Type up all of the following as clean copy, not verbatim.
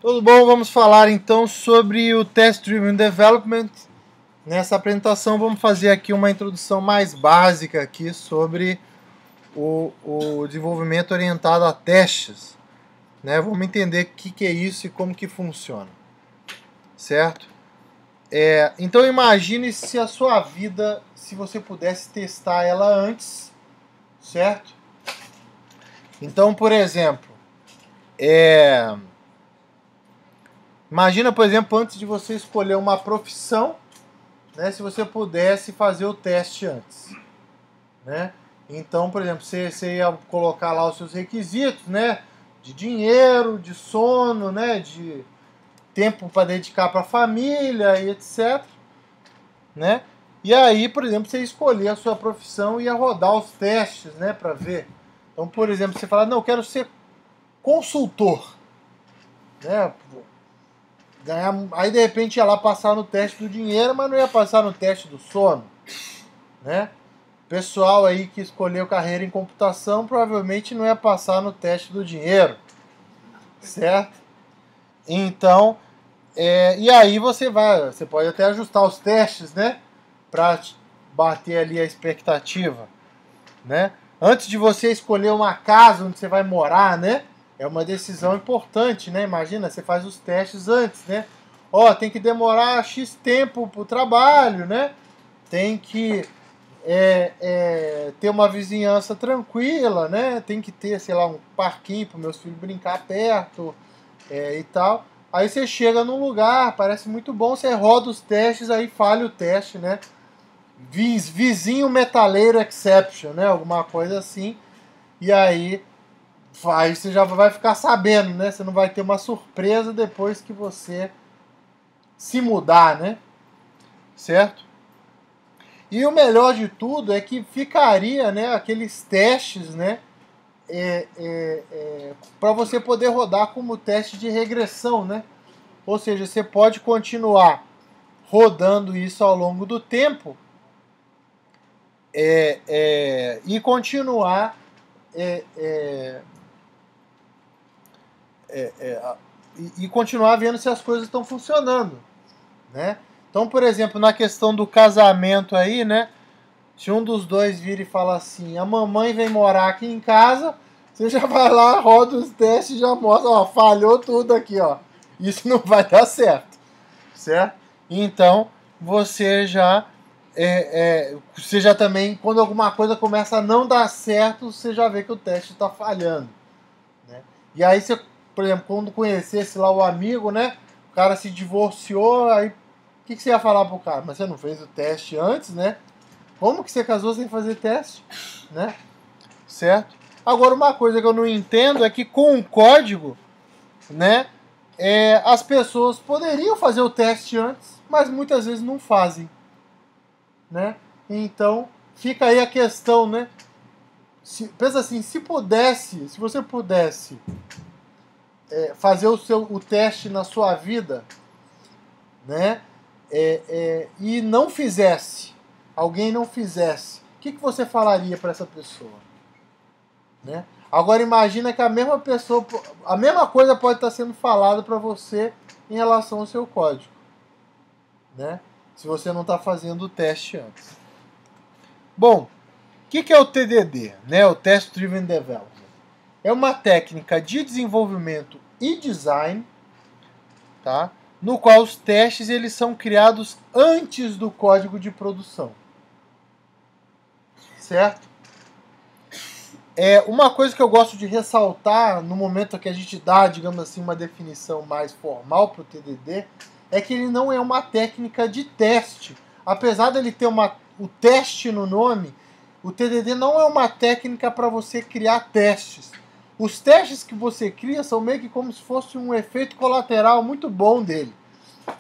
Tudo bom? Vamos falar então sobre o Test Driven Development. Nessa apresentação vamos fazer aqui uma introdução mais básica aqui sobre o desenvolvimento orientado a testes, né? Vamos entender o que é isso e como que funciona, certo? Então imagine se a sua vida, se você pudesse testar ela antes, certo? Então, por exemplo, imagina, por exemplo, antes de você escolher uma profissão, né, se você pudesse fazer o teste antes, né? Então, por exemplo, você ia colocar lá os seus requisitos, né, de dinheiro, de sono, né, de tempo para dedicar para a família e etc, né? E aí, por exemplo, você escolher a sua profissão e ia rodar os testes, né, para ver. Então, por exemplo, você fala, não, eu quero ser consultor, né? Aí de repente ia lá passar no teste do dinheiro, mas não ia passar no teste do sono, né? Pessoal aí que escolheu carreira em computação provavelmente não ia passar no teste do dinheiro, certo? Então, e aí você pode até ajustar os testes, né? Para bater ali a expectativa, né? Antes de você escolher uma casa onde você vai morar, né? É uma decisão importante, né? Imagina, você faz os testes antes, né? Ó, tem que demorar X tempo pro trabalho, né? Tem que ter uma vizinhança tranquila, né? Tem que ter, sei lá, um parquinho para meus filhos brincar perto e tal. Aí você chega num lugar, parece muito bom, você roda os testes, aí falha o teste, né? Vizinho metaleiro exception, né? Alguma coisa assim. E aí você já vai ficar sabendo, né? Você não vai ter uma surpresa depois que você se mudar, né? Certo? E o melhor de tudo é que ficaria, né, aqueles testes, né, para você poder rodar como teste de regressão, né? Ou seja, você pode continuar rodando isso ao longo do tempo e continuar e continuar vendo se as coisas estão funcionando, né? Então, por exemplo, na questão do casamento aí, né? Se um dos dois vira e fala assim, a mamãe vem morar aqui em casa, você já vai lá, roda os testes e já mostra, ó, falhou tudo aqui, ó. Isso não vai dar certo, certo? Então, você já também, quando alguma coisa começa a não dar certo, você já vê que o teste está falhando, né? E aí você, por exemplo, quando conhecesse lá o amigo, né? O cara se divorciou, aí o que você ia falar pro cara? Mas você não fez o teste antes, né? Como que você casou sem fazer teste, né? Certo? Agora, uma coisa que eu não entendo é que com o código, né, as pessoas poderiam fazer o teste antes, mas muitas vezes não fazem, né? Então, fica aí a questão, né? Pensa assim, se você pudesse fazer o teste na sua vida, né, e não fizesse, alguém não fizesse, o que você falaria para essa pessoa? Né? Agora imagina que a mesma pessoa, a mesma coisa pode estar sendo falada para você em relação ao seu código, né? Se você não está fazendo o teste antes. Bom, o que é o TDD, né? O Test Driven Development? É uma técnica de desenvolvimento e design, tá? No qual os testes eles são criados antes do código de produção, certo? Uma coisa que eu gosto de ressaltar no momento que a gente dá, digamos assim, uma definição mais formal para o TDD, é que ele não é uma técnica de teste. Apesar dele ter o teste no nome, o TDD não é uma técnica para você criar testes. Os testes que você cria são meio que como se fosse um efeito colateral muito bom dele,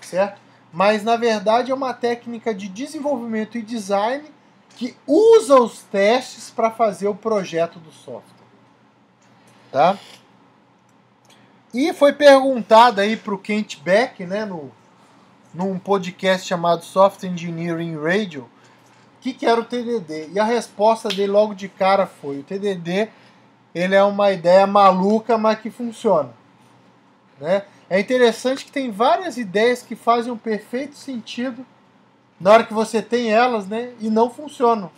certo? Mas na verdade é uma técnica de desenvolvimento e design que usa os testes para fazer o projeto do software, tá? E foi perguntado aí para o Kent Beck, né, num podcast chamado Software Engineering Radio, o que era o TDD. E a resposta dele logo de cara foi: o TDD ele é uma ideia maluca, mas que funciona, né? É interessante que tem várias ideias que fazem um perfeito sentido na hora que você tem elas, né? E não funcionam.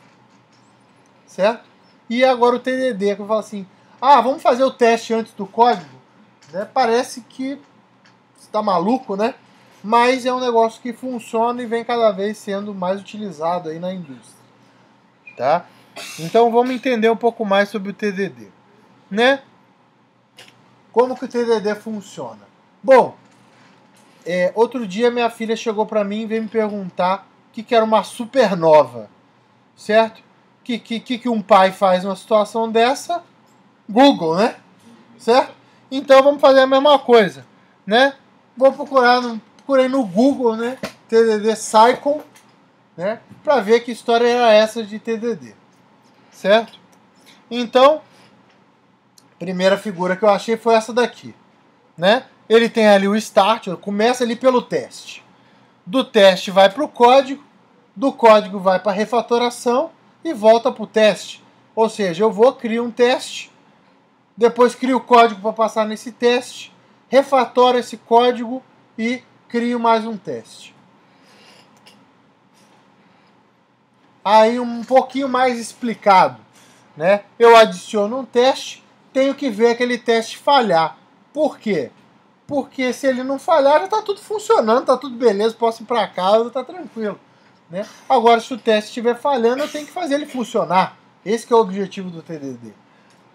Certo? E agora o TDD, que eu falo assim, vamos fazer o teste antes do código? Né? Parece que você está maluco, né? Mas é um negócio que funciona e vem cada vez sendo mais utilizado aí na indústria. Tá? Então vamos entender um pouco mais sobre o TDD. Né? Como que o TDD funciona? Bom, outro dia minha filha chegou para mim e veio me perguntar o que era uma supernova. Certo? Que um pai faz numa situação dessa? Google, né? Certo? Então vamos fazer a mesma coisa, né? Vou procurei no Google, né? TDD Cycle, né? Para ver que história era essa de TDD, certo? Então, a primeira figura que eu achei foi essa daqui, né? Ele tem ali o start, começa ali pelo teste. Do teste vai para o código, do código vai para a refatoração e volta para o teste. Ou seja, eu crio um teste, depois crio o código para passar nesse teste, refatoro esse código e crio mais um teste. Aí um pouquinho mais explicado, né? Eu adiciono um teste, tenho que ver aquele teste falhar. Por quê? Porque se ele não falhar, já está tudo funcionando, está tudo beleza, posso ir para casa, está tranquilo. Né? Agora, se o teste estiver falhando, eu tenho que fazer ele funcionar. Esse que é o objetivo do TDD.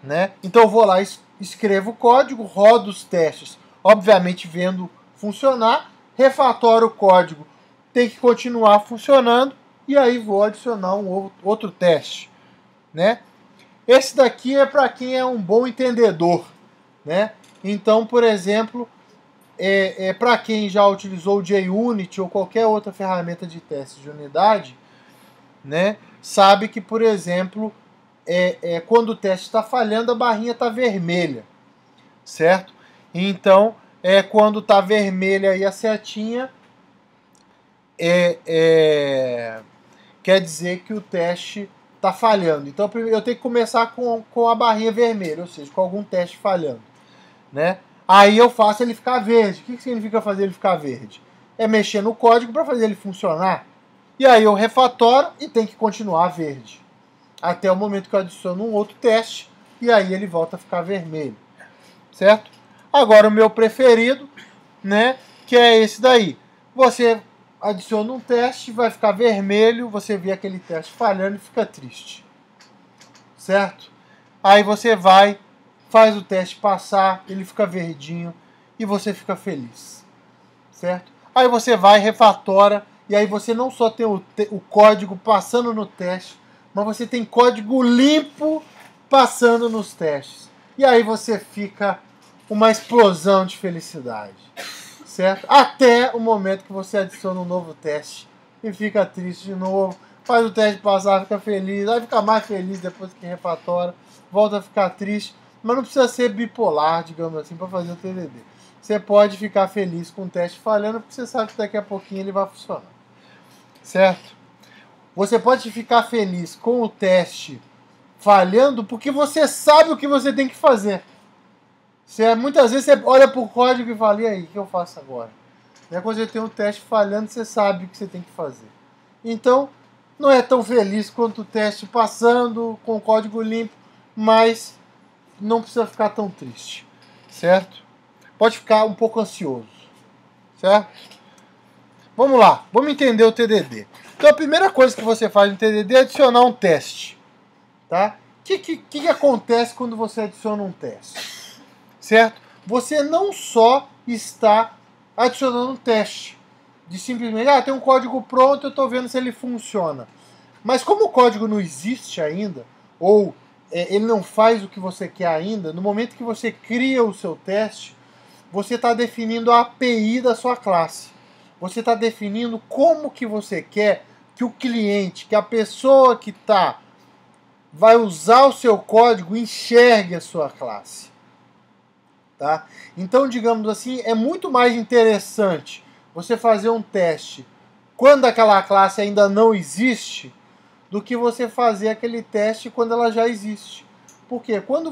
Né? Então eu vou lá, escrevo o código, rodo os testes, obviamente vendo funcionar, refatoro o código, tem que continuar funcionando, e aí vou adicionar um outro teste. Né? Esse daqui é para quem é um bom entendedor. Né? Então, por exemplo, para quem já utilizou o JUnit ou qualquer outra ferramenta de teste de unidade, né, sabe que, por exemplo, quando o teste está falhando, a barrinha está vermelha, certo? Então, quando está vermelha aí a setinha, quer dizer que o teste está falhando. Então, eu tenho que começar com a barrinha vermelha, ou seja, com algum teste falhando, né? Aí eu faço ele ficar verde. O que significa fazer ele ficar verde? É mexer no código para fazer ele funcionar. E aí eu refatoro e tem que continuar verde. Até o momento que eu adiciono um outro teste e aí ele volta a ficar vermelho. Certo? Agora o meu preferido, né, que é esse daí. Você adiciona um teste, vai ficar vermelho, você vê aquele teste falhando e fica triste. Certo? Aí você vai, faz o teste passar, ele fica verdinho e você fica feliz, certo? Aí você vai, refatora, e aí você não só tem o código passando no teste, mas você tem código limpo passando nos testes. E aí você fica uma explosão de felicidade, certo? Até o momento que você adiciona um novo teste e fica triste de novo, faz o teste passar, fica feliz, aí fica mais feliz depois que refatora, volta a ficar triste. Mas não precisa ser bipolar, digamos assim, para fazer o TDD. Você pode ficar feliz com o teste falhando, porque você sabe que daqui a pouquinho ele vai funcionar. Certo? Você pode ficar feliz com o teste falhando, porque você sabe o que você tem que fazer. Muitas vezes você olha para o código e fala, e aí, o que eu faço agora? Quando você tem um teste falhando, você sabe o que você tem que fazer. Então, não é tão feliz quanto o teste passando, com o código limpo, mas não precisa ficar tão triste, certo? Pode ficar um pouco ansioso, certo? Vamos lá, vamos entender o TDD. Então a primeira coisa que você faz no TDD é adicionar um teste, tá? O que acontece quando você adiciona um teste, certo? Você não só está adicionando um teste, de simplesmente, tem um código pronto, eu estou vendo se ele funciona. Mas como o código não existe ainda, ou ele não faz o que você quer ainda, no momento que você cria o seu teste, você está definindo a API da sua classe. Você está definindo como que você quer que o cliente, que a pessoa que vai usar o seu código enxergue a sua classe. Tá? Então, digamos assim, é muito mais interessante você fazer um teste quando aquela classe ainda não existe, do que você fazer aquele teste quando ela já existe. Porque quando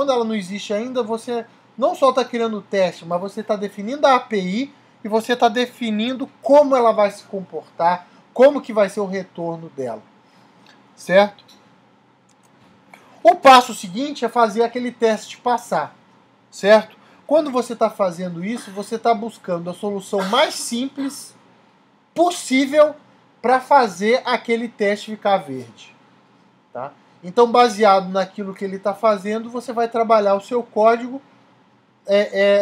ela não existe ainda, você não só está criando o teste, mas você está definindo a API e você está definindo como ela vai se comportar, como que vai ser o retorno dela, certo? O passo seguinte é fazer aquele teste passar, certo? Quando você está fazendo isso, você está buscando a solução mais simples possível para fazer aquele teste ficar verde, tá? Então, baseado naquilo que ele está fazendo, você vai trabalhar o seu código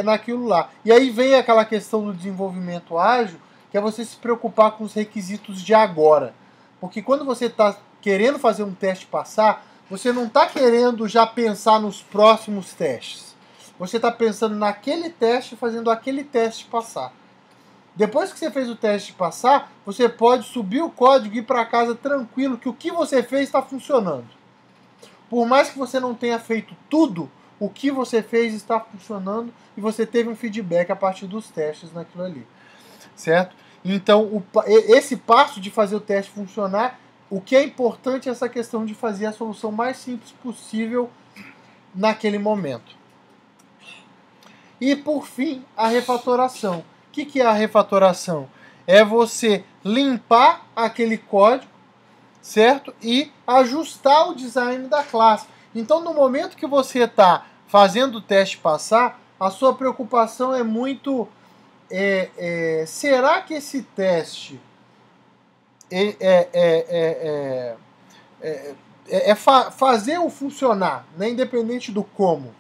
naquilo lá. E aí vem aquela questão do desenvolvimento ágil, que é você se preocupar com os requisitos de agora. Porque quando você está querendo fazer um teste passar, você não está querendo já pensar nos próximos testes. Você está pensando naquele teste, fazendo aquele teste passar. Depois que você fez o teste passar, você pode subir o código e ir para casa tranquilo, que o que você fez está funcionando. Por mais que você não tenha feito tudo, o que você fez está funcionando e você teve um feedback a partir dos testes naquilo ali, certo? Então, esse passo de fazer o teste funcionar, o que é importante é essa questão de fazer a solução mais simples possível naquele momento. E, por fim, a refatoração. O que é a refatoração? É você limpar aquele código, certo? E ajustar o design da classe. Então, no momento que você está fazendo o teste passar, a sua preocupação é muito... será que esse teste fazer-o funcionar, né? Independente do como?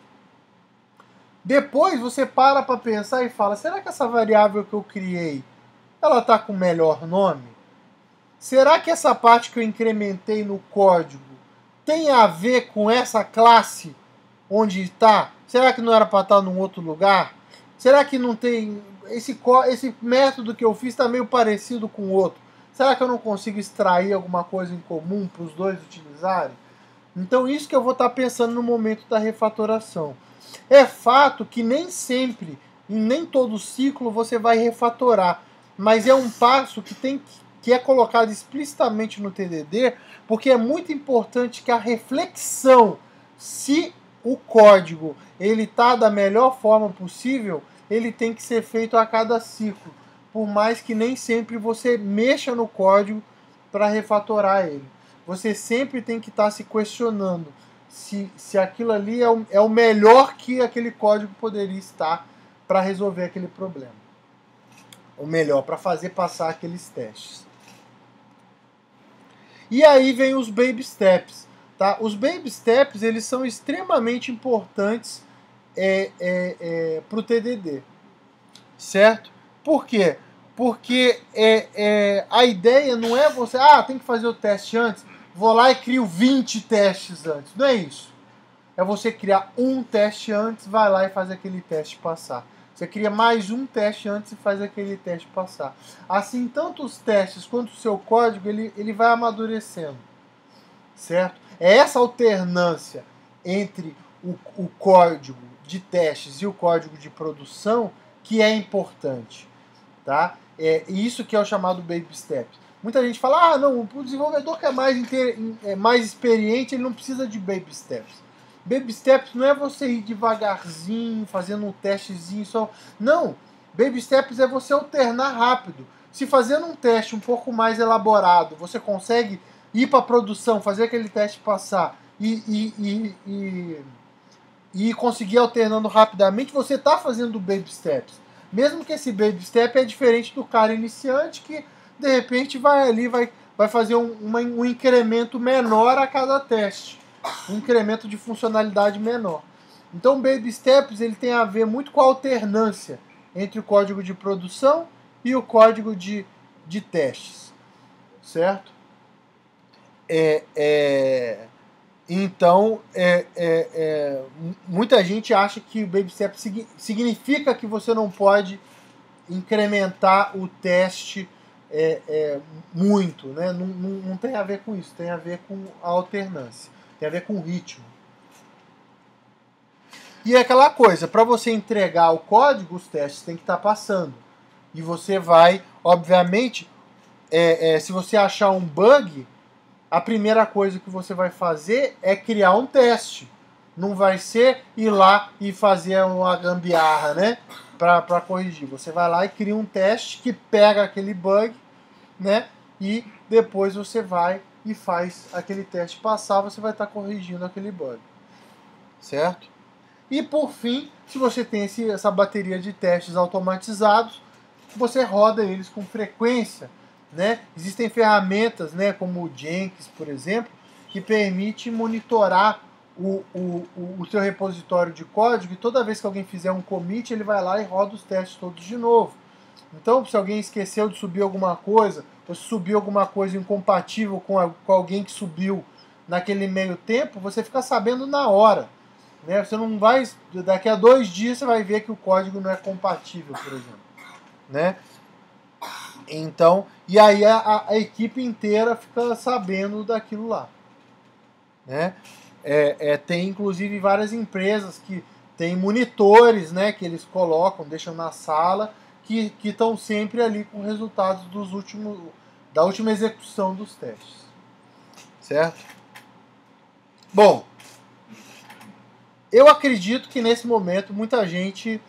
Depois você para pensar e fala, será que essa variável que eu criei, ela está com o melhor nome? Será que essa parte que eu incrementei no código tem a ver com essa classe onde está? Será que não era para estar num outro lugar? Será que não tem... Esse método que eu fiz está meio parecido com o outro. Será que eu não consigo extrair alguma coisa em comum para os dois utilizarem? Então isso que eu vou estar pensando no momento da refatoração. É fato que nem sempre, em nem todo ciclo, você vai refatorar. Mas é um passo que é colocado explicitamente no TDD, porque é muito importante que a reflexão, se o código ele está da melhor forma possível, ele tem que ser feito a cada ciclo, por mais que nem sempre você mexa no código para refatorar ele. Você sempre tem que estar se questionando se aquilo ali é o melhor que aquele código poderia estar para resolver aquele problema. O melhor, para fazer passar aqueles testes. E aí vem os baby steps. Tá? Os baby steps eles são extremamente importantes para o TDD. Certo? Por quê? Porque a ideia não é você... tem que fazer o teste antes. Vou lá e crio 20 testes antes. Não é isso. É você criar um teste antes, vai lá e faz aquele teste passar. Você cria mais um teste antes e faz aquele teste passar. Assim, tanto os testes quanto o seu código, ele vai amadurecendo. Certo? É essa alternância entre o código de testes e o código de produção que é importante. Tá? Isso que é o chamado baby steps. Muita gente fala, não, o desenvolvedor que é mais experiente, ele não precisa de baby steps. Baby steps não é você ir devagarzinho, fazendo um testezinho só. Não, baby steps é você alternar rápido. Se fazendo um teste um pouco mais elaborado, você consegue ir para a produção, fazer aquele teste passar e conseguir alternando rapidamente, você está fazendo baby steps. Mesmo que esse baby step é diferente do cara iniciante que de repente vai fazer um incremento menor a cada teste, um incremento de funcionalidade menor. Então, o Baby Steps ele tem a ver muito com a alternância entre o código de produção e o código de testes, certo? Então, muita gente acha que o Baby Steps significa que você não pode incrementar o teste muito, né? Não tem a ver com isso, tem a ver com a alternância, tem a ver com o ritmo. E é aquela coisa, para você entregar o código, os testes têm que estar passando. E você vai, obviamente, se você achar um bug, a primeira coisa que você vai fazer é criar um teste. não vai ser ir lá e fazer uma gambiarra, né? Para corrigir. Você vai lá e cria um teste que pega aquele bug, né? E depois você vai e faz aquele teste passar, você vai estar corrigindo aquele bug, certo? E por fim, se você tem essa bateria de testes automatizados, você roda eles com frequência, né? Existem ferramentas, né, como o Jenkins, por exemplo, que permite monitorar o seu repositório de código, e toda vez que alguém fizer um commit, ele vai lá e roda os testes todos de novo. Então, se alguém esqueceu de subir alguma coisa, ou subiu alguma coisa incompatível com alguém que subiu naquele meio tempo, você fica sabendo na hora, né? Você não vai, daqui a 2 dias você vai ver que o código não é compatível, por exemplo, né? Então, e aí a equipe inteira fica sabendo daquilo lá, né? Tem inclusive várias empresas que tem monitores, né, que eles colocam, deixam na sala, que estão sempre ali com resultados da última execução dos testes, certo? Bom, eu acredito que nesse momento muita gente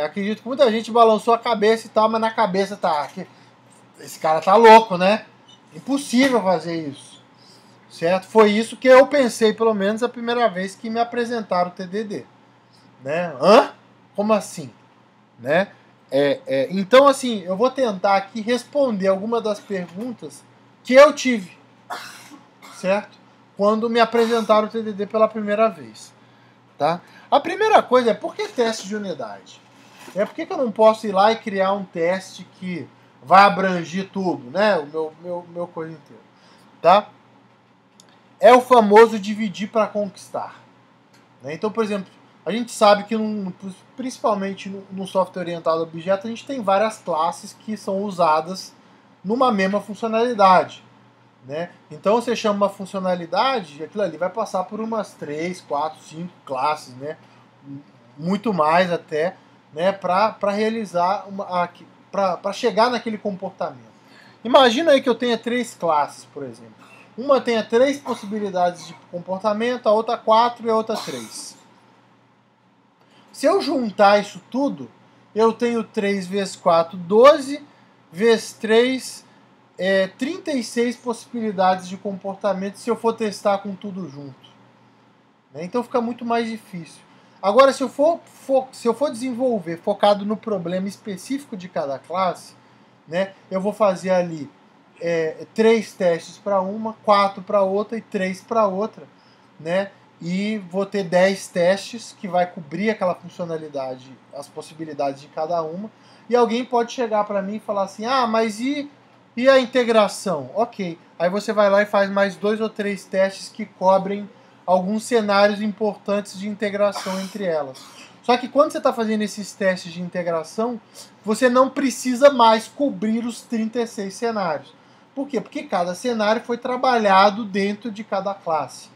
acredito que muita gente balançou a cabeça e tal, mas na cabeça tá esse cara tá louco, né? Impossível fazer isso, certo? Foi isso que eu pensei, pelo menos a primeira vez que me apresentaram o TDD, né? Hã? Como assim, né? Então, assim, eu vou tentar aqui responder algumas das perguntas que eu tive, certo? Quando me apresentaram o TDD pela primeira vez, tá? A primeira coisa é, por que teste de unidade? Por que eu não posso ir lá e criar um teste que vai abranger tudo, né? O meu coisa inteiro, tá? É o famoso dividir para conquistar, né? Então, por exemplo, a gente sabe que, principalmente no software orientado a objeto, a gente tem várias classes que são usadas numa mesma funcionalidade, né? Então você chama uma funcionalidade e aquilo ali vai passar por umas 3, 4, 5 classes, né? Muito mais até, né? Para realizar para chegar naquele comportamento. Imagina aí que eu tenha 3 classes, por exemplo. Uma tenha 3 possibilidades de comportamento, a outra 4 e a outra 3. Se eu juntar isso tudo, eu tenho 3 vezes 4, 12, vezes 3, 36 possibilidades de comportamento se eu for testar com tudo junto, né? Então fica muito mais difícil. Agora, se eu for desenvolver focado no problema específico de cada classe, né, eu vou fazer ali 3 testes para uma, 4 para outra e 3 para outra, né? E vou ter 10 testes que vai cobrir aquela funcionalidade, as possibilidades de cada uma. E alguém pode chegar para mim e falar assim, mas e a integração? Ok, aí você vai lá e faz mais 2 ou 3 testes que cobrem alguns cenários importantes de integração entre elas. Só que quando você está fazendo esses testes de integração, você não precisa mais cobrir os 36 cenários. Por quê? Porque cada cenário foi trabalhado dentro de cada classe,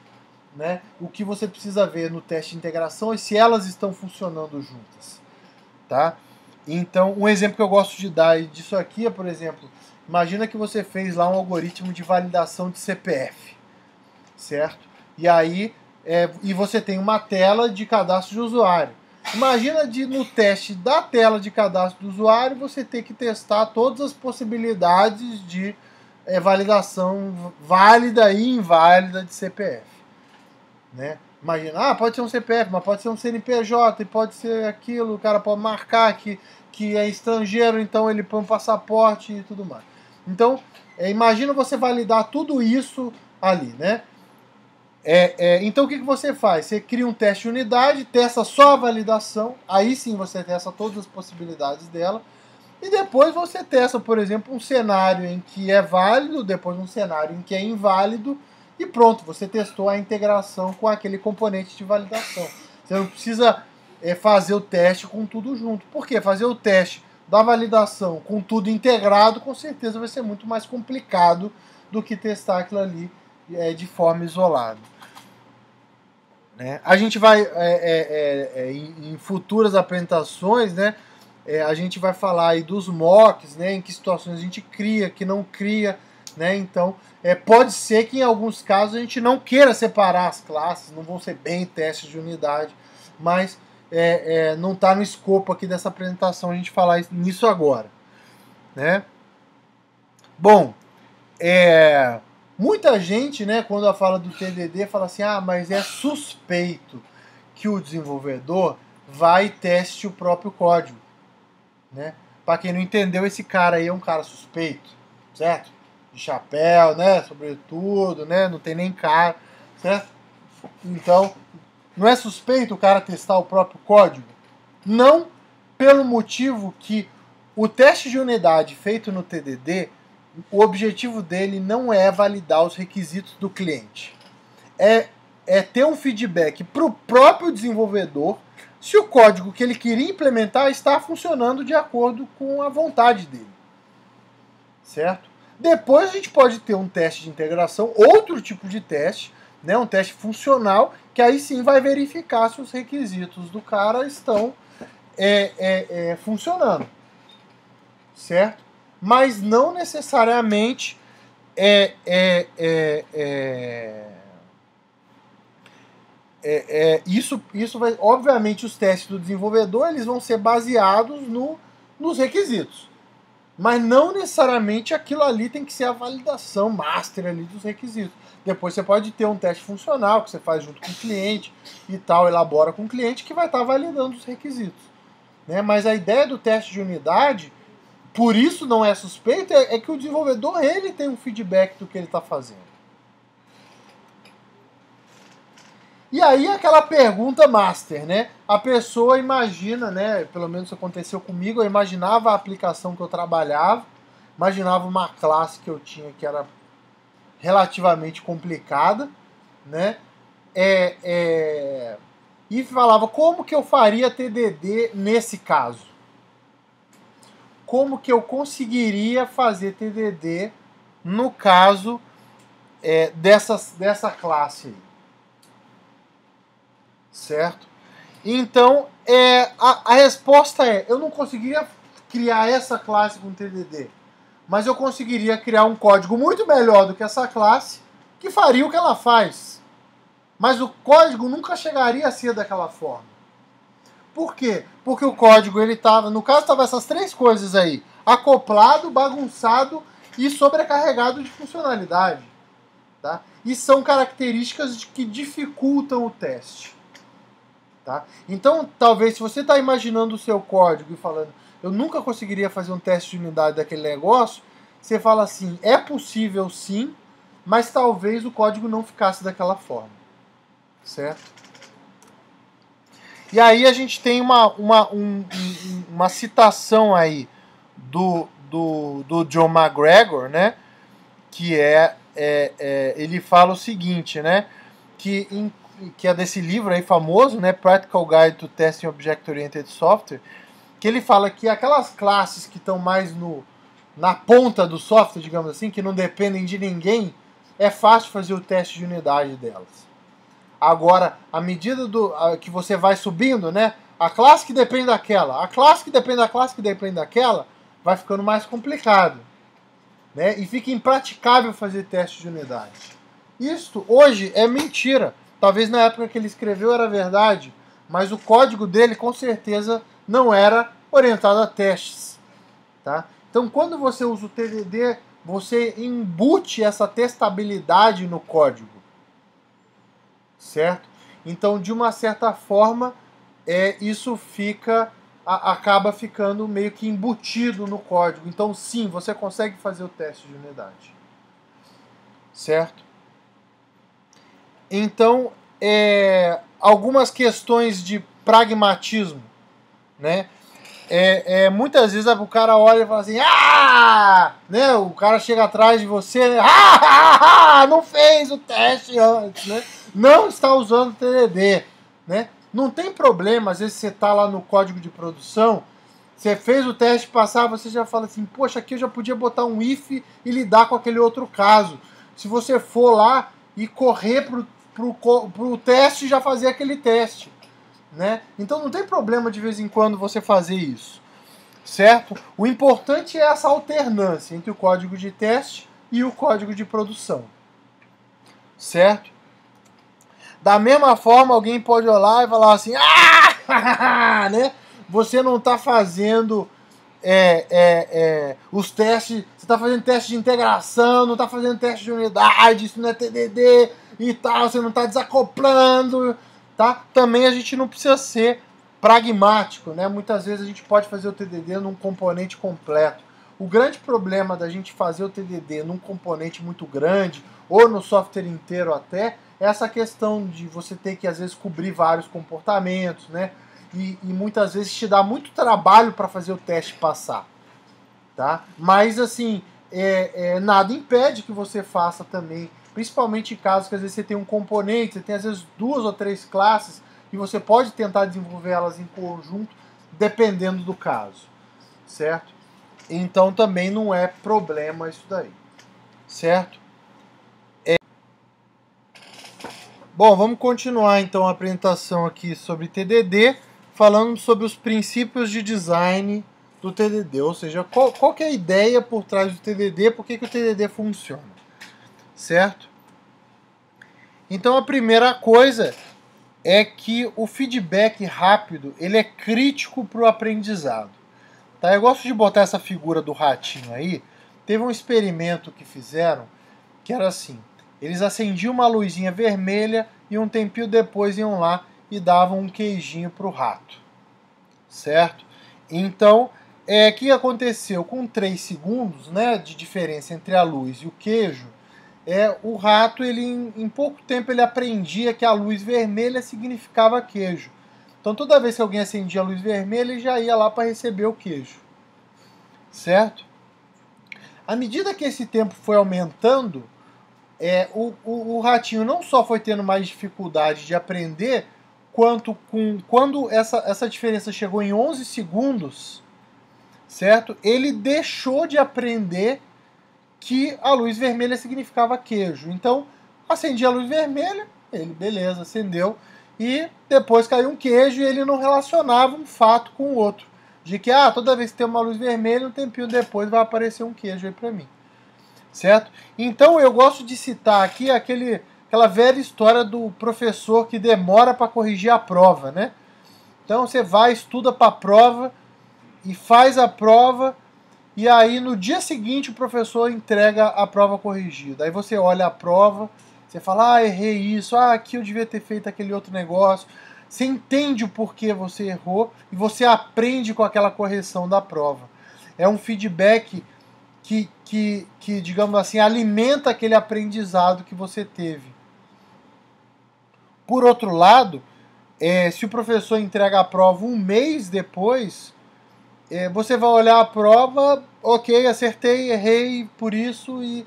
né? O que você precisa ver no teste de integração é se elas estão funcionando juntas, tá? Então, um exemplo que eu gosto de dar disso aqui é, por exemplo, imagina que você fez lá um algoritmo de validação de CPF, certo? E aí, e você tem uma tela de cadastro de usuário. Imagina no teste da tela de cadastro do usuário você ter que testar todas as possibilidades de validação válida e inválida de CPF, né? Imagina, pode ser um CPF, mas pode ser um CNPJ, e pode ser aquilo, o cara pode marcar que é estrangeiro, então ele põe um passaporte e tudo mais. Então, imagina você validar tudo isso ali, né? Então o que você faz? Você cria um teste de unidade, testa só a validação, aí sim você testa todas as possibilidades dela, e depois você testa, por exemplo, um cenário em que é válido, depois um cenário em que é inválido, e pronto, você testou a integração com aquele componente de validação. Você não precisa fazer o teste com tudo junto. Por quê? Fazer o teste da validação com tudo integrado, com certeza vai ser muito mais complicado do que testar aquilo ali de forma isolada, né? A gente vai, em futuras apresentações, né, a gente vai falar aí dos mocks, né, em que situações a gente cria, que não cria, né? Então, pode ser que em alguns casos a gente não queira separar as classes, não vão ser bem testes de unidade, mas não está no escopo aqui dessa apresentação a gente falar nisso agora, né? Bom, muita gente, né, quando fala do TDD, fala assim, mas é suspeito que o desenvolvedor vai e teste o próprio código, né? Para quem não entendeu, esse cara aí é um cara suspeito, certo? De chapéu, né, sobretudo, né, não tem nem cara, certo? Então, não é suspeito o cara testar o próprio código? Não pelo motivo que o teste de unidade feito no TDD, o objetivo dele não é validar os requisitos do cliente. É ter um feedback para o próprio desenvolvedor se o código que ele queria implementar está funcionando de acordo com a vontade dele. Certo? Depois a gente pode ter um teste de integração, outro tipo de teste, né, um teste funcional, que aí sim vai verificar se os requisitos do cara estão funcionando. Certo? Mas não necessariamente isso vai, obviamente, os testes do desenvolvedor eles vão ser baseados nos requisitos, mas não necessariamente aquilo ali tem que ser a validação master ali dos requisitos. Depois você pode ter um teste funcional que você faz junto com o cliente e tal, elabora com o cliente que vai estar validando os requisitos, né? Mas a ideia do teste de unidade, por isso não é suspeito, é que o desenvolvedor ele tem um feedback do que ele está fazendo. E aí aquela pergunta master, né? A pessoa imagina, né? Pelo menos isso aconteceu comigo, eu imaginava a aplicação que eu trabalhava, imaginava uma classe que eu tinha que era relativamente complicada, né? E falava, como que eu faria TDD nesse caso? Como que eu conseguiria fazer TDD no caso dessa classe aí? Certo? Então, a resposta eu não conseguiria criar essa classe com TDD, mas eu conseguiria criar um código muito melhor do que essa classe, que faria o que ela faz. Mas o código nunca chegaria a ser daquela forma. Por quê? Porque o código, ele estava, no caso, estava essas três coisas aí, acoplado, bagunçado e sobrecarregado de funcionalidade. Tá? E são características que dificultam o teste. Tá? Então, talvez, se você está imaginando o seu código e falando, eu nunca conseguiria fazer um teste de unidade daquele negócio, você fala assim, é possível sim, mas talvez o código não ficasse daquela forma. Certo? E aí a gente tem uma citação aí do John McGregor, né? Que ele fala o seguinte, né? Que é desse livro aí famoso, né? Practical Guide to Testing Object-Oriented Software, que ele fala que aquelas classes que estão mais na ponta do software, digamos assim, que não dependem de ninguém, é fácil fazer o teste de unidade delas. Agora, à medida que você vai subindo, né? A classe que depende daquela, a classe que depende da classe que depende daquela, vai ficando mais complicado, né? E fica impraticável fazer teste de unidade. Isto hoje é mentira. Talvez na época que ele escreveu era verdade, mas o código dele com certeza não era orientado a testes. Tá? Então, quando você usa o TDD, você embute essa testabilidade no código. Certo? Então, de uma certa forma, isso acaba ficando meio que embutido no código. Então, sim, você consegue fazer o teste de unidade. Certo? Então, algumas questões de pragmatismo, né? Muitas vezes o cara olha e fala assim, né? O cara chega atrás de você, né? Não fez o teste antes, né? Não está usando o TDD, né? Não tem problema, às vezes você está lá no código de produção, você fez o teste passar, você já fala assim, poxa, aqui eu já podia botar um if e lidar com aquele outro caso. Se você for lá e correr pro teste, já fazer aquele teste, né? Então não tem problema de vez em quando você fazer isso, certo? O importante é essa alternância entre o código de teste, e o código de produção, certo? Da mesma forma, alguém pode olhar e falar assim, né? Você não está fazendo os testes, você está fazendo teste de integração, não está fazendo teste de unidade, isso não é TDD e tal, você não está desacoplando, tá? Também a gente não precisa ser pragmático, né? Muitas vezes a gente pode fazer o TDD num componente completo. O grande problema da gente fazer o TDD num componente muito grande, ou no software inteiro até, é essa questão de você ter que, às vezes, cobrir vários comportamentos, né? E muitas vezes te dá muito trabalho para fazer o teste passar, tá? Mas, assim, nada impede que você faça também, principalmente em casos que, às vezes, você tem um componente, você tem, às vezes, 2 ou 3 classes, e você pode tentar desenvolver elas em conjunto, dependendo do caso, certo? Então também não é problema isso daí, certo? Bom, vamos continuar então a apresentação aqui sobre TDD, falando sobre os princípios de design do TDD, ou seja, qual que é a ideia por trás do TDD, por que o TDD funciona, certo? Então a primeira coisa é que o feedback rápido ele é crítico para o aprendizado. Tá? Eu gosto de botar essa figura do ratinho aí. Teve um experimento que fizeram que era assim: eles acendiam uma luzinha vermelha e um tempinho depois iam lá e davam um queijinho para o rato, certo? Então, o que aconteceu? Com 3 segundos, né, de diferença entre a luz e o queijo, o rato, ele em pouco tempo, ele aprendia que a luz vermelha significava queijo. Então, toda vez que alguém acendia a luz vermelha, ele já ia lá para receber o queijo, certo? À medida que esse tempo foi aumentando, o ratinho não só foi tendo mais dificuldade de aprender, quanto quando essa diferença chegou em 11 segundos, certo? Ele deixou de aprender que a luz vermelha significava queijo. Então, acendia a luz vermelha, ele, beleza, acendeu, e depois caiu um queijo e ele não relacionava um fato com o outro. De que, toda vez que tem uma luz vermelha, um tempinho depois vai aparecer um queijo aí pra mim. Certo? Então eu gosto de citar aqui aquela velha história do professor que demora para corrigir a prova, né? Então você vai, estuda para a prova e faz a prova, e aí no dia seguinte o professor entrega a prova corrigida. Aí você olha a prova, você fala, errei isso, aqui eu devia ter feito aquele outro negócio. Você entende o porquê você errou e você aprende com aquela correção da prova. É um feedback que, digamos assim, alimenta aquele aprendizado que você teve. Por outro lado, se o professor entrega a prova um mês depois, você vai olhar a prova, ok, acertei, errei por isso, e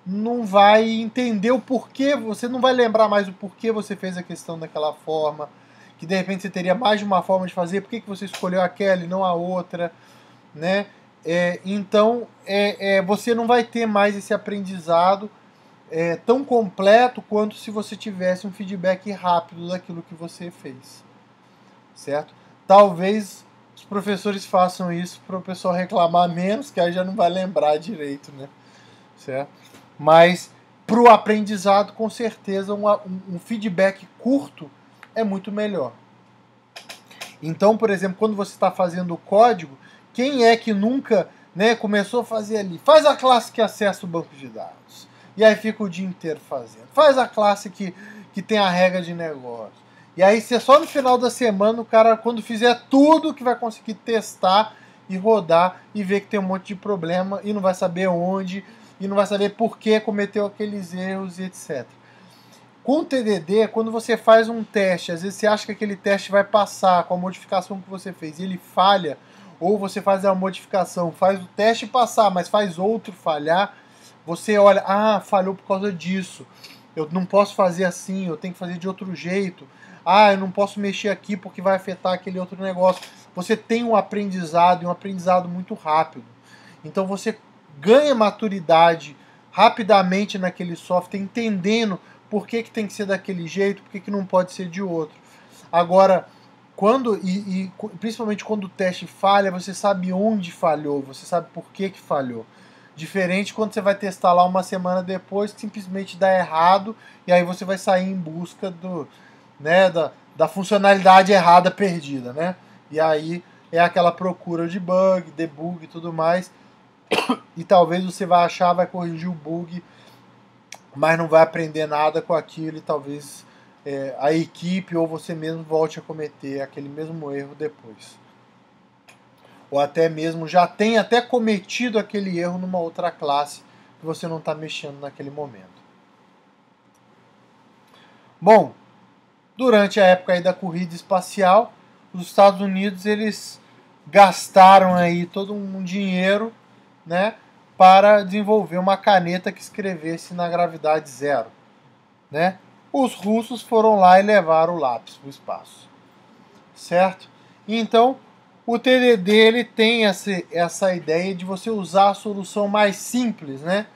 não vai entender o porquê, você não vai lembrar mais o porquê você fez a questão daquela forma, que de repente você teria mais de uma forma de fazer, por que você escolheu aquela e não a outra, né? Então, você não vai ter mais esse aprendizado tão completo quanto se você tivesse um feedback rápido daquilo que você fez, certo? Talvez os professores façam isso para o pessoal reclamar menos, que aí já não vai lembrar direito, né? Certo? Mas para o aprendizado, com certeza, um feedback curto é muito melhor. Então, por exemplo, quando você está fazendo o código, quem é que nunca, né, começou a fazer ali? Faz a classe que acessa o banco de dados. E aí fica o dia inteiro fazendo. Faz a classe que tem a regra de negócio. E aí você só no final da semana, o cara, quando fizer tudo, que vai conseguir testar e rodar e ver que tem um monte de problema e não vai saber onde, e não vai saber por que cometeu aqueles erros e etc. Com o TDD, quando você faz um teste, às vezes você acha que aquele teste vai passar com a modificação que você fez e ele falha, ou você faz uma modificação, faz o teste passar, mas faz outro falhar, você olha, falhou por causa disso, eu não posso fazer assim, eu tenho que fazer de outro jeito, eu não posso mexer aqui porque vai afetar aquele outro negócio. Você tem um aprendizado, e um aprendizado muito rápido. Então você ganha maturidade rapidamente naquele software, entendendo por que tem que ser daquele jeito, por que não pode ser de outro. Agora, principalmente quando o teste falha, você sabe onde falhou, você sabe por que falhou. Diferente quando você vai testar lá uma semana depois, que simplesmente dá errado, e aí você vai sair em busca da funcionalidade errada perdida, né? E aí é aquela procura de bug, debug e tudo mais, e talvez você vai achar, vai corrigir o bug, mas não vai aprender nada com aquilo, e talvez a equipe ou você mesmo volte a cometer aquele mesmo erro depois. Ou até mesmo já tenha até cometido aquele erro numa outra classe que você não está mexendo naquele momento. Bom, durante a época aí da corrida espacial, os Estados Unidos eles gastaram aí todo um dinheiro, né, para desenvolver uma caneta que escrevesse na gravidade zero, né? Os russos foram lá e levaram o lápis para o espaço, certo? Então o TDD ele tem essa ideia de você usar a solução mais simples, né?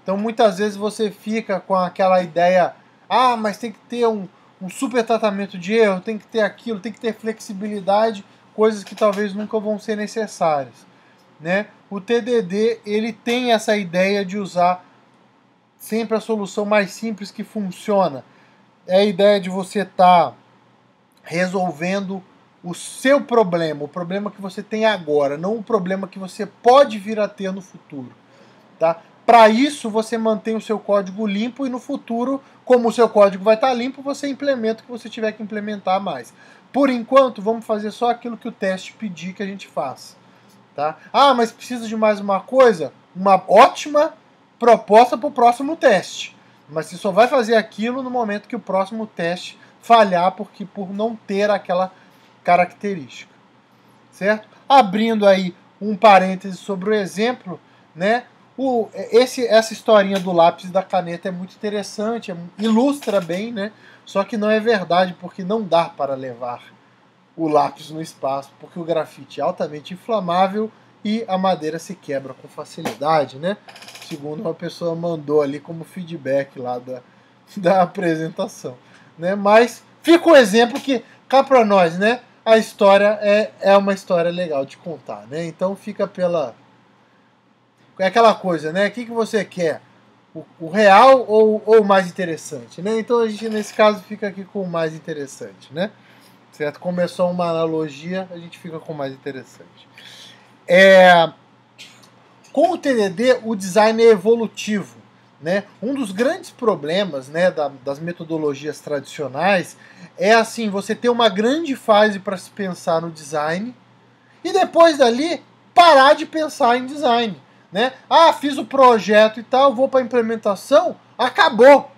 Então muitas vezes você fica com aquela ideia, mas tem que ter um super tratamento de erro, tem que ter aquilo, tem que ter flexibilidade, coisas que talvez nunca vão ser necessárias, né? O TDD ele tem essa ideia de usar sempre a solução mais simples que funciona. É a ideia de você estar resolvendo o seu problema, o problema que você tem agora, não o problema que você pode vir a ter no futuro, tá? Para isso, você mantém o seu código limpo e no futuro, como o seu código vai estar limpo, você implementa o que você tiver que implementar mais. Por enquanto, vamos fazer só aquilo que o teste pedir que a gente faça, tá? Mas precisa de mais uma coisa? Uma ótima proposta para o próximo teste. Mas você só vai fazer aquilo no momento que o próximo teste falhar, porque por não ter aquela característica, certo? Abrindo aí um parêntese sobre o exemplo, né? Essa historinha do lápis e da caneta é muito interessante, ilustra bem, né? Só que não é verdade, porque não dá para levar o lápis no espaço, porque o grafite é altamente inflamável e a madeira se quebra com facilidade, né? Segundo uma pessoa mandou ali como feedback lá da apresentação, né? Mas fica o exemplo que, cá para nós, né? A história é uma história legal de contar, né? Então fica é aquela coisa, né? O que você quer? O real ou o mais interessante, né? Então a gente, nesse caso, fica aqui com o mais interessante, né? Certo? Começou uma analogia, a gente fica com o mais interessante. Com o TDD, o design é evolutivo, né? Um dos grandes problemas, né, das metodologias tradicionais é assim, você ter uma grande fase para se pensar no design e depois dali parar de pensar em design, né? Fiz o projeto e tal, vou para a implementação, acabou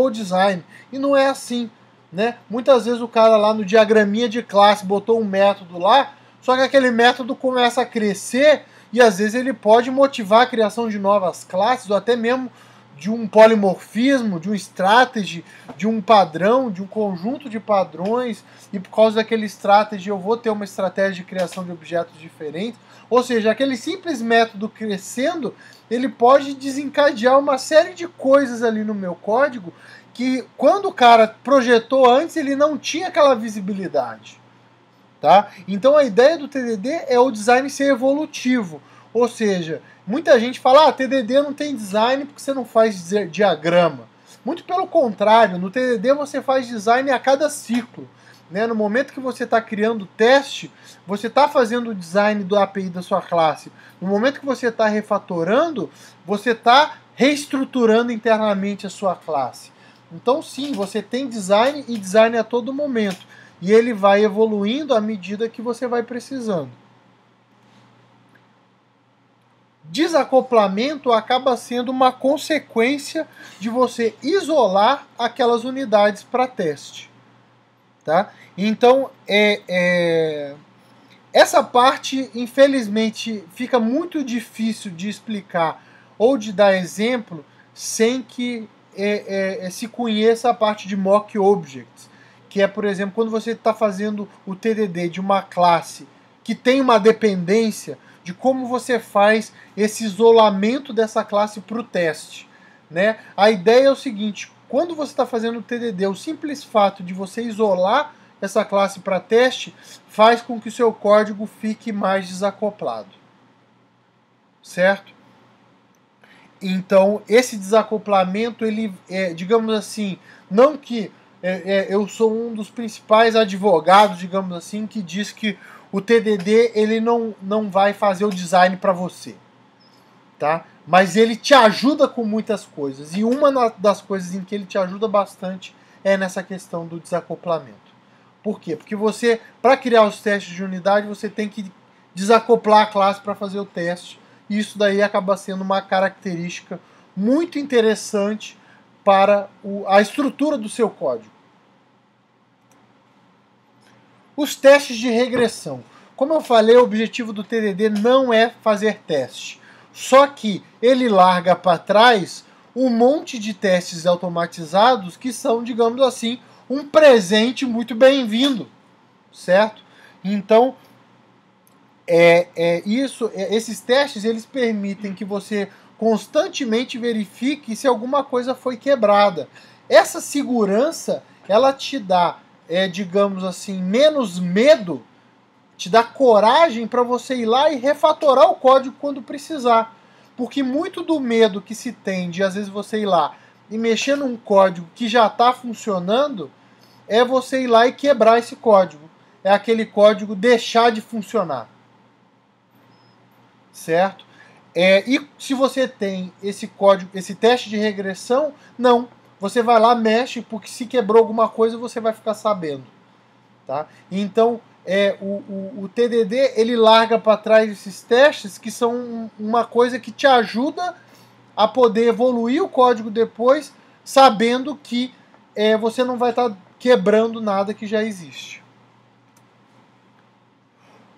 o design. E não é assim, né? Muitas vezes o cara lá no diagraminha de classe botou um método lá, só que aquele método começa a crescer e às vezes ele pode motivar a criação de novas classes ou até mesmo de um polimorfismo, de um strategy, de um padrão, de um conjunto de padrões, e por causa daquele strategy eu vou ter uma estratégia de criação de objetos diferentes. Ou seja, aquele simples método crescendo, ele pode desencadear uma série de coisas ali no meu código que quando o cara projetou antes, ele não tinha aquela visibilidade. Tá? Então a ideia do TDD é o design ser evolutivo. Ou seja, muita gente fala, TDD não tem design porque você não faz diagrama. Muito pelo contrário, no TDD você faz design a cada ciclo. Né? No momento que você está criando teste, você está fazendo o design do API da sua classe. No momento que você está refatorando, você está reestruturando internamente a sua classe. Então sim, você tem design e design a todo momento. E ele vai evoluindo à medida que você vai precisando. Desacoplamento acaba sendo uma consequência de você isolar aquelas unidades para teste. Tá? Então, essa parte, infelizmente, fica muito difícil de explicar ou de dar exemplo sem que se conheça a parte de mock objects, que é, por exemplo, quando você está fazendo o TDD de uma classe que tem uma dependência, de como você faz esse isolamento dessa classe para o teste. Né? A ideia é o seguinte, quando você está fazendo o TDD, o simples fato de você isolar essa classe para teste faz com que o seu código fique mais desacoplado. Certo? Então, esse desacoplamento, ele é, digamos assim, não que eu sou um dos principais advogados, digamos assim, que diz que o TDD ele não vai fazer o design para você, tá? Mas ele te ajuda com muitas coisas. E uma das coisas em que ele te ajuda bastante é nessa questão do desacoplamento. Por quê? Porque você, para criar os testes de unidade, você tem que desacoplar a classe para fazer o teste. E isso daí acaba sendo uma característica muito interessante para a estrutura do seu código. Os testes de regressão. Como eu falei, o objetivo do TDD não é fazer teste. Só que ele larga para trás um monte de testes automatizados que são, digamos assim, um presente muito bem-vindo, certo? Então, esses testes eles permitem que você constantemente verifique se alguma coisa foi quebrada. Essa segurança, ela te dá, digamos assim, menos medo, te dá coragem para você ir lá e refatorar o código quando precisar. Porque muito do medo que se tem de, às vezes, você ir lá e mexer num código que já está funcionando, é você ir lá e quebrar esse código. É aquele código deixar de funcionar. Certo? E se você tem esse código, esse teste de regressão, não. Você vai lá, mexe, porque se quebrou alguma coisa, você vai ficar sabendo. Tá? Então, o TDD, ele larga para trás esses testes que são uma coisa que te ajuda a poder evoluir o código depois, sabendo que você não vai estar quebrando nada que já existe.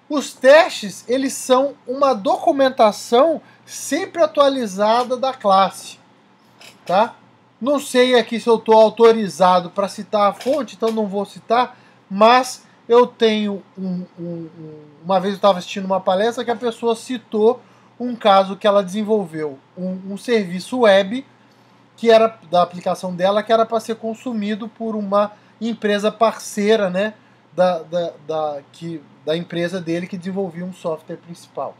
Os testes, eles são uma documentação sempre atualizada da classe, tá? Não sei aqui se eu estou autorizado para citar a fonte, então não vou citar, mas eu tenho uma vez eu estava assistindo uma palestra que a pessoa citou um caso que ela desenvolveu, um serviço web que era da aplicação dela, que era para ser consumido por uma empresa parceira, né, da empresa dele que desenvolvia um software principal,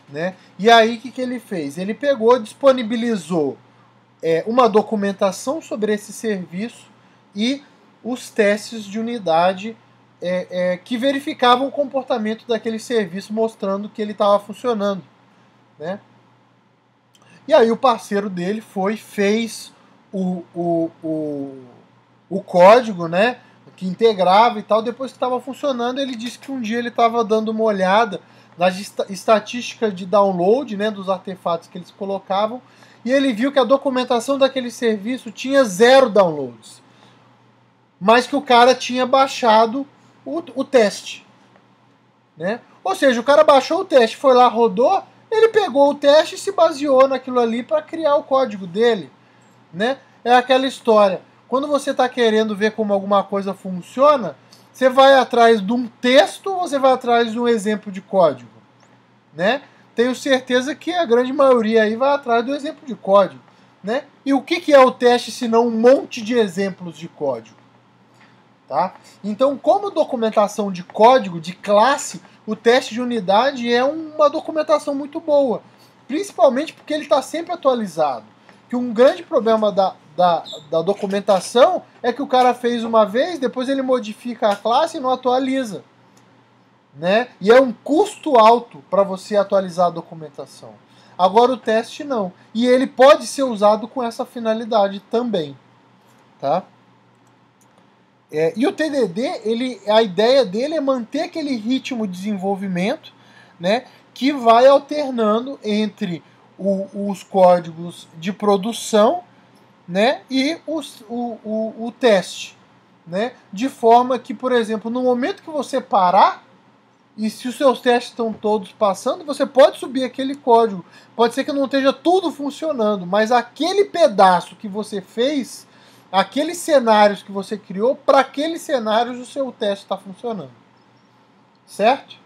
né? E aí o que ele fez? Ele pegou, disponibilizou uma documentação sobre esse serviço e os testes de unidade que verificavam o comportamento daquele serviço, mostrando que ele estava funcionando, né? E aí o parceiro dele fez o código, né, que integrava e tal. Depois que estava funcionando, ele disse que um dia ele estava dando uma olhada nas estatísticas de download, né, dos artefatos que eles colocavam, e ele viu que a documentação daquele serviço tinha 0 downloads, mas que o cara tinha baixado o teste, né? Ou seja, o cara baixou o teste, foi lá, rodou, ele pegou o teste e se baseou naquilo ali para criar o código dele, né? É aquela história. Quando você está querendo ver como alguma coisa funciona, você vai atrás de um texto ou você vai atrás de um exemplo de código, né? Tenho certeza que a grande maioria aí vai atrás do exemplo de código, né? E o que é o teste se não um monte de exemplos de código? Tá? Então, como documentação de código, de classe, o teste de unidade é uma documentação muito boa, principalmente porque ele está sempre atualizado. Que um grande problema da documentação é que o cara fez uma vez, depois ele modifica a classe e não atualiza, né? E é um custo alto para você atualizar a documentação. Agora o teste não. E ele pode ser usado com essa finalidade também, tá? E o TDD, a ideia dele é manter aquele ritmo de desenvolvimento, né, que vai alternando entre os códigos de produção, né, e o teste, né, de forma que, por exemplo, no momento que você parar, e se os seus testes estão todos passando, você pode subir aquele código. Pode ser que não esteja tudo funcionando, mas aquele pedaço que você fez, aqueles cenários que você criou, para aqueles cenários o seu teste está funcionando. Certo?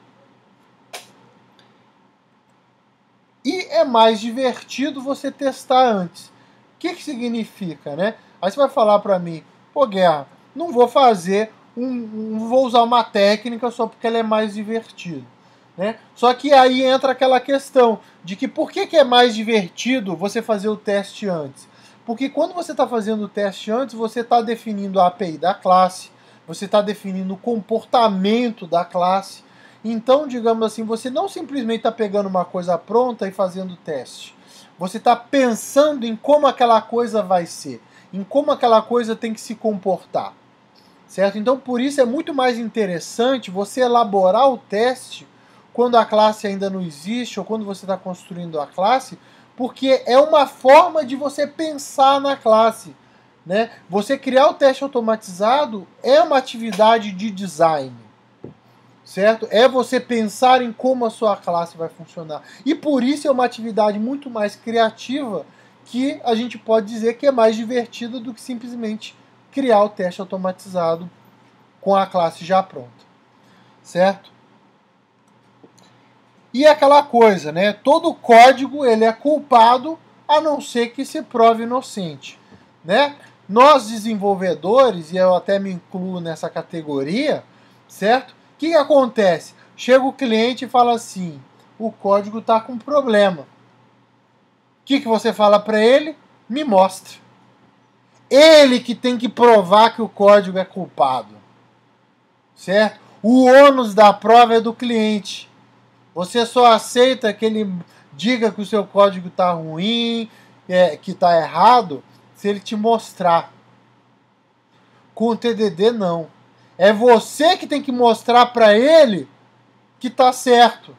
E é mais divertido você testar antes. O que significa, né? Aí você vai falar para mim, pô, Guerra, não vou fazer, não vou usar uma técnica só porque ela é mais divertida. né? Só que aí entra aquela questão de que por que é mais divertido você fazer o teste antes? Porque quando você está fazendo o teste antes, você está definindo a API da classe, você está definindo o comportamento da classe. Então, digamos assim, você não simplesmente está pegando uma coisa pronta e fazendo o teste. Você está pensando em como aquela coisa vai ser, em como aquela coisa tem que se comportar. Certo? Então, por isso é muito mais interessante você elaborar o teste quando a classe ainda não existe ou quando você está construindo a classe, porque é uma forma de você pensar na classe, né? Você criar o teste automatizado é uma atividade de design, certo? É você pensar em como a sua classe vai funcionar. E por isso é uma atividade muito mais criativa, que a gente pode dizer que é mais divertida do que simplesmente criar o teste automatizado com a classe já pronta, certo? E aquela coisa, né? Todo código ele é culpado a não ser que se prove inocente, né? Nós desenvolvedores, e eu até me incluo nessa categoria, certo? O que acontece? Chega o cliente e fala assim: o código está com problema. O que você fala para ele? Me mostra. Ele que tem que provar que o código é culpado, certo? O ônus da prova é do cliente. Você só aceita que ele diga que o seu código está ruim, que está errado, se ele te mostrar. Com o TDD, não. É você que tem que mostrar para ele que está certo.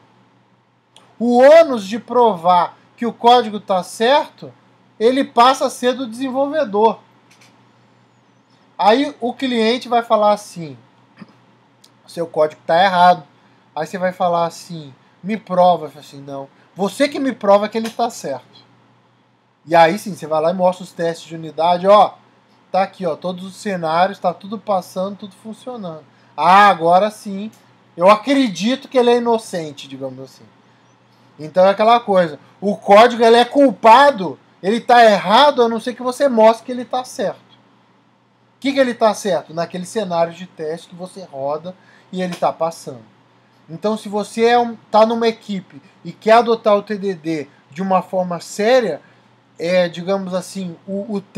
O ônus de provar que o código está certo, ele passa a ser do desenvolvedor. Aí o cliente vai falar assim: seu código está errado. Aí você vai falar assim: me prova. Assim, não. Você que me prova que ele está certo. E aí sim, você vai lá e mostra os testes de unidade. Ó, tá aqui, ó, todos os cenários, tá tudo passando, tudo funcionando. Ah, agora sim, eu acredito que ele é inocente, digamos assim. Então é aquela coisa. O código ele é culpado, ele está errado, a não ser que você mostre que ele está certo. O que ele está certo? Naquele cenário de teste que você roda e ele está passando. Então, se você está numa equipe e quer adotar o TDD de uma forma séria, digamos assim,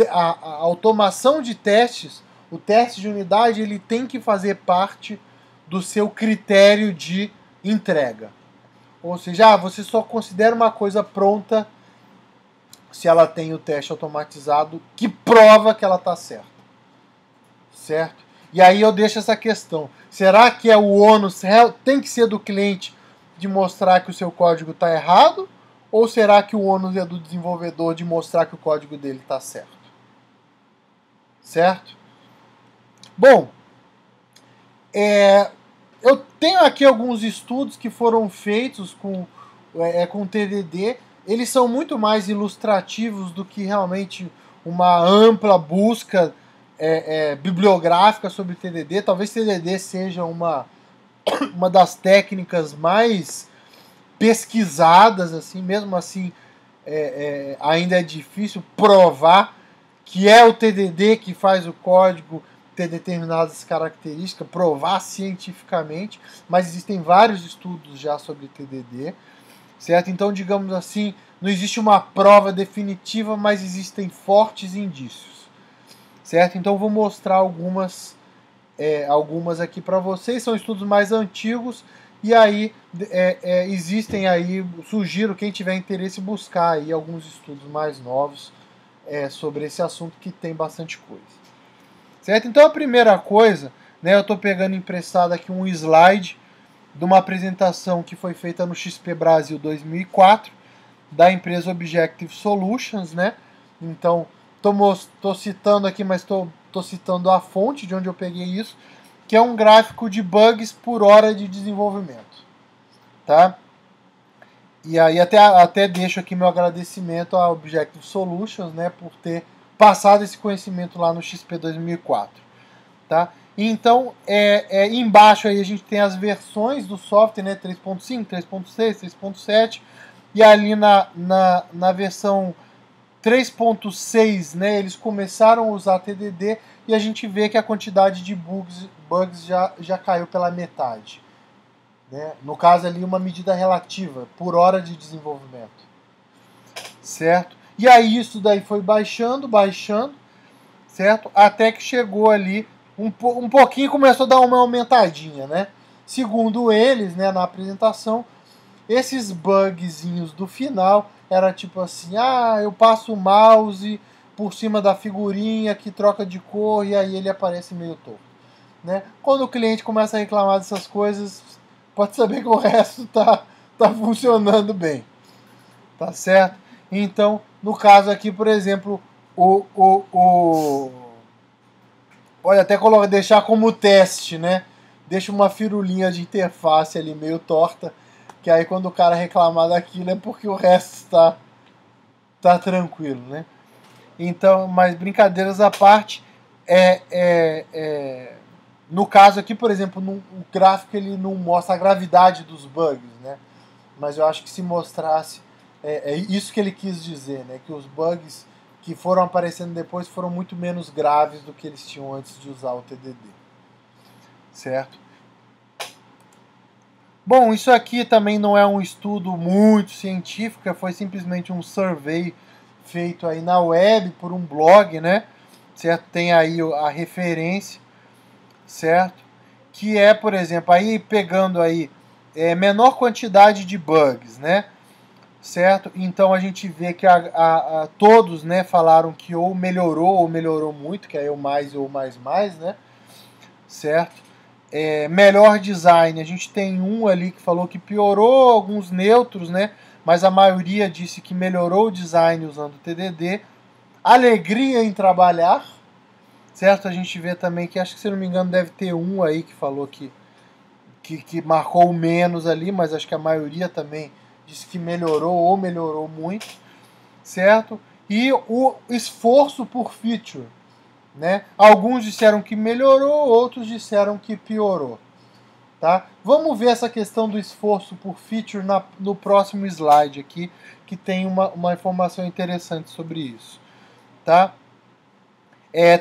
a automação de testes, o teste de unidade, ele tem que fazer parte do seu critério de entrega. Ou seja, você só considera uma coisa pronta se ela tem o teste automatizado que prova que ela está certa. Certo? E aí eu deixo essa questão. Será que é o ônus tem que ser do cliente de mostrar que o seu código está errado? Ou será que o ônus é do desenvolvedor de mostrar que o código dele está certo? Certo? Bom, eu tenho aqui alguns estudos que foram feitos com TDD. Eles são muito mais ilustrativos do que realmente uma ampla busca bibliográfica sobre TDD. Talvez TDD seja uma das técnicas mais pesquisadas, assim, mesmo assim ainda é difícil provar que é o TDD que faz o código ter determinadas características, provar cientificamente, mas existem vários estudos já sobre TDD, certo? Então, digamos assim, não existe uma prova definitiva, mas existem fortes indícios, certo? Então, eu vou mostrar algumas aqui para vocês. São estudos mais antigos e aí existem aí, sugiro quem tiver interesse buscar aí alguns estudos mais novos sobre esse assunto, que tem bastante coisa, certo? Então a primeira coisa, né, eu estou pegando emprestado aqui um slide de uma apresentação que foi feita no XP Brasil 2004 da empresa Objective Solutions, né? Então estou citando aqui, mas estou citando a fonte de onde eu peguei isso, que é um gráfico de bugs por hora de desenvolvimento, tá? E aí até deixo aqui meu agradecimento à Objective Solutions, né, por ter passado esse conhecimento lá no XP 2004, tá? Então, embaixo aí a gente tem as versões do software, né, 3.5, 3.6, 3.7, e ali na versão 3.6, né, eles começaram a usar TDD e a gente vê que a quantidade de bugs já caiu pela metade. né? No caso ali, uma medida relativa por hora de desenvolvimento, certo? E aí isso daí foi baixando, certo? Até que chegou ali, um pouquinho começou a dar uma aumentadinha, né? Segundo eles, né, na apresentação, esses bugzinhos do final era tipo assim, eu passo o mouse por cima da figurinha que troca de cor e aí ele aparece meio torto, né? Quando o cliente começa a reclamar dessas coisas, pode saber que o resto tá funcionando bem, tá certo? Então, no caso aqui, por exemplo, pode até deixar como teste, né? Deixa uma firulinha de interface ali meio torta, que aí quando o cara reclamar daquilo é porque o resto tá tranquilo, né? Então, mas brincadeiras à parte, no caso aqui, por exemplo, o gráfico ele não mostra a gravidade dos bugs, né? Mas eu acho que se mostrasse, é isso que ele quis dizer, né? Que os bugs que foram aparecendo depois foram muito menos graves do que eles tinham antes de usar o TDD, certo? Bom, isso aqui também não é um estudo muito científico, foi simplesmente um survey feito aí na web por um blog, né? Certo? Tem aí a referência, certo? Que é, por exemplo, aí pegando aí menor quantidade de bugs, né? Certo? Então a gente vê que todos, né, falaram que ou melhorou muito, que é o mais ou mais, né? Certo? Melhor design, a gente tem um ali que falou que piorou, alguns neutros, né? Mas a maioria disse que melhorou o design usando o TDD. Alegria em trabalhar, certo? A gente vê também que, acho que se não me engano, deve ter um aí que falou que marcou menos ali, mas acho que a maioria também disse que melhorou ou melhorou muito, certo? E o esforço por feature, né? Alguns disseram que melhorou, outros disseram que piorou. Tá? Vamos ver essa questão do esforço por feature no próximo slide aqui, que tem uma informação interessante sobre isso. Tá?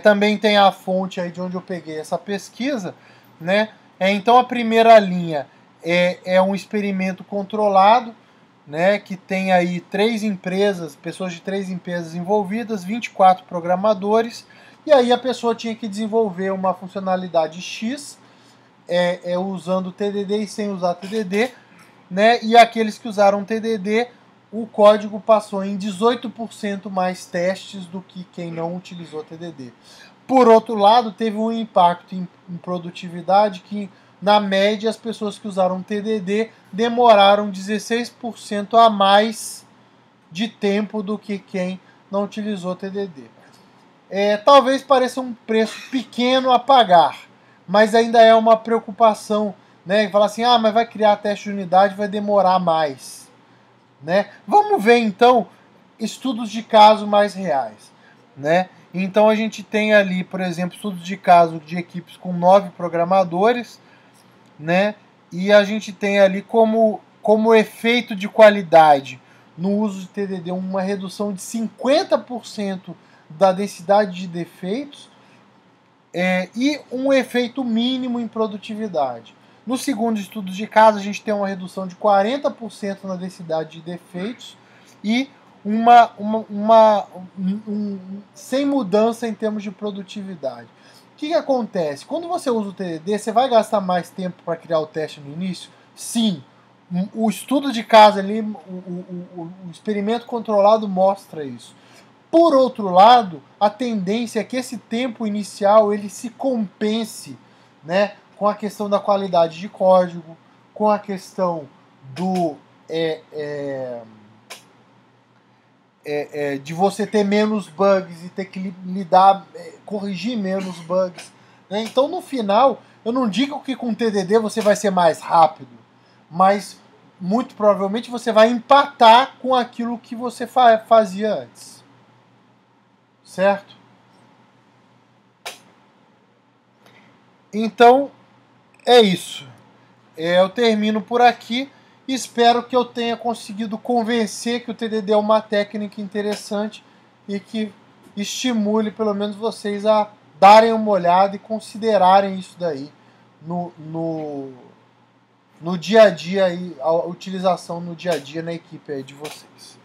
Também tem a fonte aí de onde eu peguei essa pesquisa, né? Então a primeira linha é um experimento controlado, né? Que tem aí pessoas de 3 empresas envolvidas, 24 programadores, e aí a pessoa tinha que desenvolver uma funcionalidade X usando TDD e sem usar TDD, né? E aqueles que usaram TDD, o código passou em 18% mais testes do que quem não utilizou TDD. Por outro lado, teve um impacto em produtividade que, na média, as pessoas que usaram TDD demoraram 16% a mais de tempo do que quem não utilizou TDD. Talvez pareça um preço pequeno a pagar, mas ainda é uma preocupação, né? Falar assim, mas vai criar teste de unidade, vai demorar mais, né? Vamos ver então estudos de caso mais reais, né? Então a gente tem ali, por exemplo, estudos de caso de equipes com 9 programadores, né? E a gente tem ali como efeito de qualidade no uso de TDD uma redução de 50% da densidade de defeitos e um efeito mínimo em produtividade. No segundo estudo de caso, a gente tem uma redução de 40% na densidade de defeitos e sem mudança em termos de produtividade. O que acontece? Quando você usa o TDD, você vai gastar mais tempo para criar o teste no início? Sim. O estudo de caso ali, o experimento controlado mostra isso. Por outro lado, a tendência é que esse tempo inicial ele se compense, né, com a questão da qualidade de código, com a questão de você ter menos bugs e ter que corrigir menos bugs, né? Então, no final, eu não digo que com TDD você vai ser mais rápido, mas muito provavelmente você vai empatar com aquilo que você fazia antes. Certo? Então, é isso. Eu termino por aqui. Espero que eu tenha conseguido convencer que o TDD é uma técnica interessante e que estimule pelo menos vocês a darem uma olhada e considerarem isso daí no dia a dia aí, a utilização no dia a dia na equipe aí de vocês.